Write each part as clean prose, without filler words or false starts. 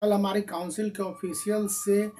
कल हमारी काउंसिल के ऑफिशियल से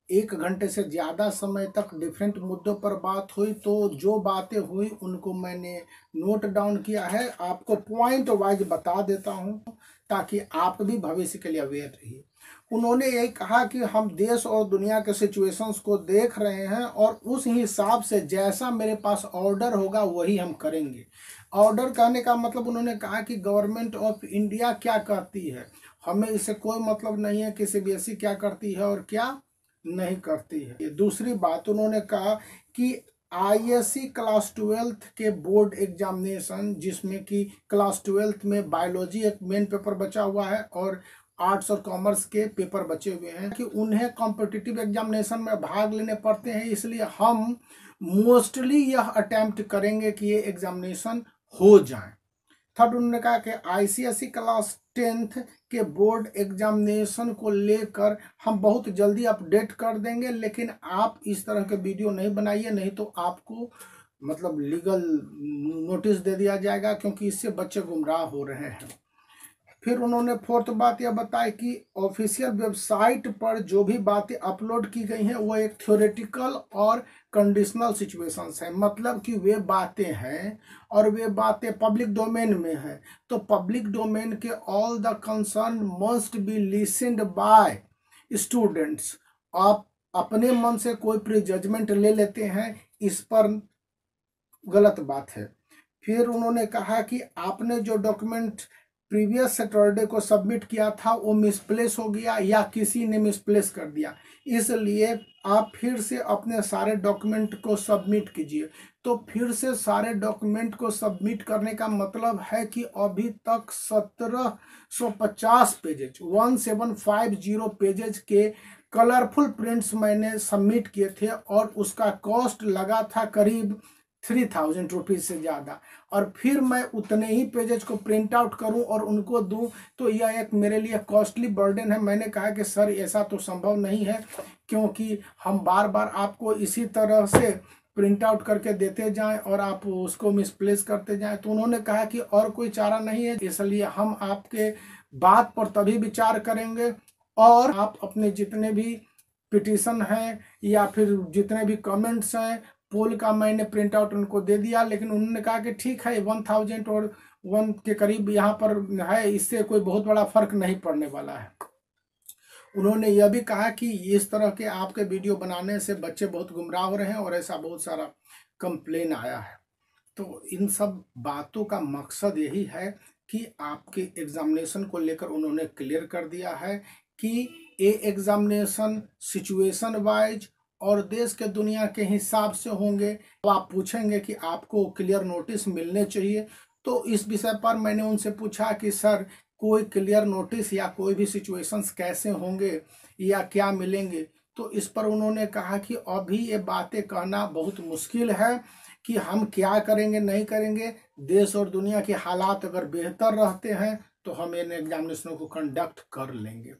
1 घंटे से ज़्यादा समय तक डिफरेंट मुद्दों पर बात हुई। तो जो बातें हुई उनको मैंने नोट डाउन किया है, आपको पॉइंट वाइज बता देता हूं ताकि आप भी भविष्य के लिए अवेयर रहिए। उन्होंने ये कहा कि हम देश और दुनिया के सिचुएशंस को देख रहे हैं और उस हिसाब से जैसा मेरे पास ऑर्डर होगा वही हम करेंगे। ऑर्डर कहने का मतलब उन्होंने कहा कि गवर्नमेंट ऑफ इंडिया क्या कहती है, हमें इससे कोई मतलब नहीं है कि सीबीएसई क्या करती है और क्या नहीं करती है। दूसरी बात उन्होंने कहा कि आईएससी क्लास 12th के बोर्ड एग्जामिनेशन, जिसमें कि क्लास 12th में बायोलॉजी एक मेन पेपर बचा हुआ है और आर्ट्स और कॉमर्स के पेपर बचे हुए हैं, कि उन्हें कॉम्पिटिटिव एग्जामिनेशन में भाग लेने पड़ते हैं। इसलिए हम मोस्टली यह अटेम्प्ट करेंगे कि ये एग्जामिनेशन हो जाए। थर्ड, उन्होंने कहा कि आईसीएसई क्लास 10th के बोर्ड एग्जामिनेशन को लेकर हम बहुत जल्दी अपडेट कर देंगे, लेकिन आप इस तरह के वीडियो नहीं बनाइए, नहीं तो आपको मतलब लीगल नोटिस दे दिया जाएगा, क्योंकि इससे बच्चे गुमराह हो रहे हैं। फिर उन्होंने फोर्थ बात यह बताई कि ऑफिशियल वेबसाइट पर जो भी बातें अपलोड की गई हैं वो एक थ्योरेटिकल और कंडीशनल सिचुएशंस है, मतलब कि वे बातें हैं और वे बातें पब्लिक डोमेन में है। तो पब्लिक डोमेन के all the concern must be listened by students. आप अपने मन से कोई प्री जजमेंट ले लेते हैं, इस पर गलत बात है। फिर उन्होंने कहा कि आपने जो डॉक्यूमेंट प्रीवियस सैटरडे को सबमिट किया था वो मिसप्लेस हो गया या किसी ने मिसप्लेस कर दिया, इसलिए आप फिर से अपने सारे डॉक्यूमेंट को सबमिट कीजिए। तो फिर से सारे डॉक्यूमेंट को सबमिट करने का मतलब है कि अभी तक 1750 पेजेज 1750 पेजेज के कलरफुल प्रिंट्स मैंने सबमिट किए थे और उसका कॉस्ट लगा था करीब 3000 रुपीज़ से ज़्यादा। और फिर मैं उतने ही पेजेज को प्रिंट आउट करूं और उनको दूं, तो यह एक मेरे लिए कॉस्टली बर्डन है। मैंने कहा कि सर ऐसा तो संभव नहीं है, क्योंकि हम बार बार आपको इसी तरह से प्रिंट आउट करके देते जाएं और आप उसको मिसप्लेस करते जाएं। तो उन्होंने कहा कि और कोई चारा नहीं है, इसलिए हम आपके बात पर तभी विचार करेंगे और आप अपने जितने भी पिटीशन हैं या फिर जितने भी कमेंट्स हैं पोल का मैंने प्रिंट आउट उनको दे दिया। लेकिन उन्होंने कहा कि ठीक है 1000 और 1 के करीब यहाँ पर है, इससे कोई बहुत बड़ा फर्क नहीं पड़ने वाला है। उन्होंने यह भी कहा कि इस तरह के आपके वीडियो बनाने से बच्चे बहुत गुमराह हो रहे हैं और ऐसा बहुत सारा कंप्लेन आया है। तो इन सब बातों का मकसद यही है कि आपके एग्जामिनेशन को लेकर उन्होंने क्लियर कर दिया है कि ये एग्जामिनेशन सिचुएशन वाइज और देश के दुनिया के हिसाब से होंगे। तो आप पूछेंगे कि आपको क्लियर नोटिस मिलने चाहिए, तो इस विषय पर मैंने उनसे पूछा कि सर कोई क्लियर नोटिस या कोई भी सिचुएशंस कैसे होंगे या क्या मिलेंगे। तो इस पर उन्होंने कहा कि अभी ये बातें कहना बहुत मुश्किल है कि हम क्या करेंगे नहीं करेंगे। देश और दुनिया के हालात अगर बेहतर रहते हैं तो हम इन एग्जामिनेशनों को कंडक्ट कर लेंगे।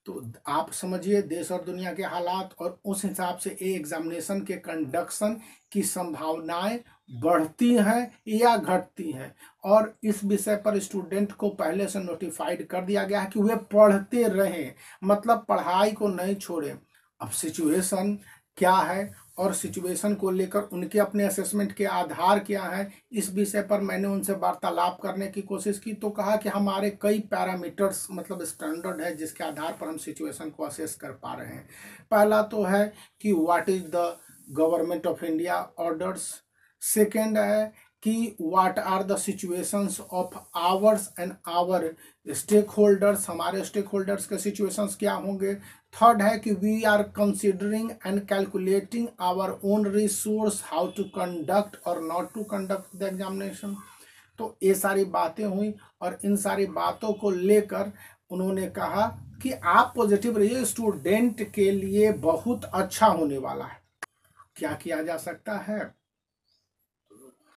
तो आप समझिए देश और दुनिया के हालात, और उस हिसाब से ए एग्जामिनेशन के कंडक्शन की संभावनाएं बढ़ती हैं या घटती हैं। और इस विषय पर स्टूडेंट को पहले से नोटिफाइड कर दिया गया है कि वे पढ़ते रहें, मतलब पढ़ाई को नहीं छोड़ें। अब सिचुएशन क्या है और सिचुएशन को लेकर उनके अपने असेसमेंट के आधार क्या है, इस विषय पर मैंने उनसे वार्तालाप करने की कोशिश की। तो कहा कि हमारे कई पैरामीटर्स मतलब स्टैंडर्ड है जिसके आधार पर हम सिचुएशन को असेस कर पा रहे हैं। पहला तो है कि what is the government of India orders. Second है कि what are the situations of ours and our stake holders, हमारे स्टेक होल्डर्स के सिचुएशंस क्या होंगे। थर्ड है कि we are considering and calculating our own resource how to conduct और not to conduct the examination. तो ये सारी बातें हुई और इन सारी बातों को लेकर उन्होंने कहा कि आप पॉजिटिव रहिए, स्टूडेंट के लिए बहुत अच्छा होने वाला है। क्या किया जा सकता है,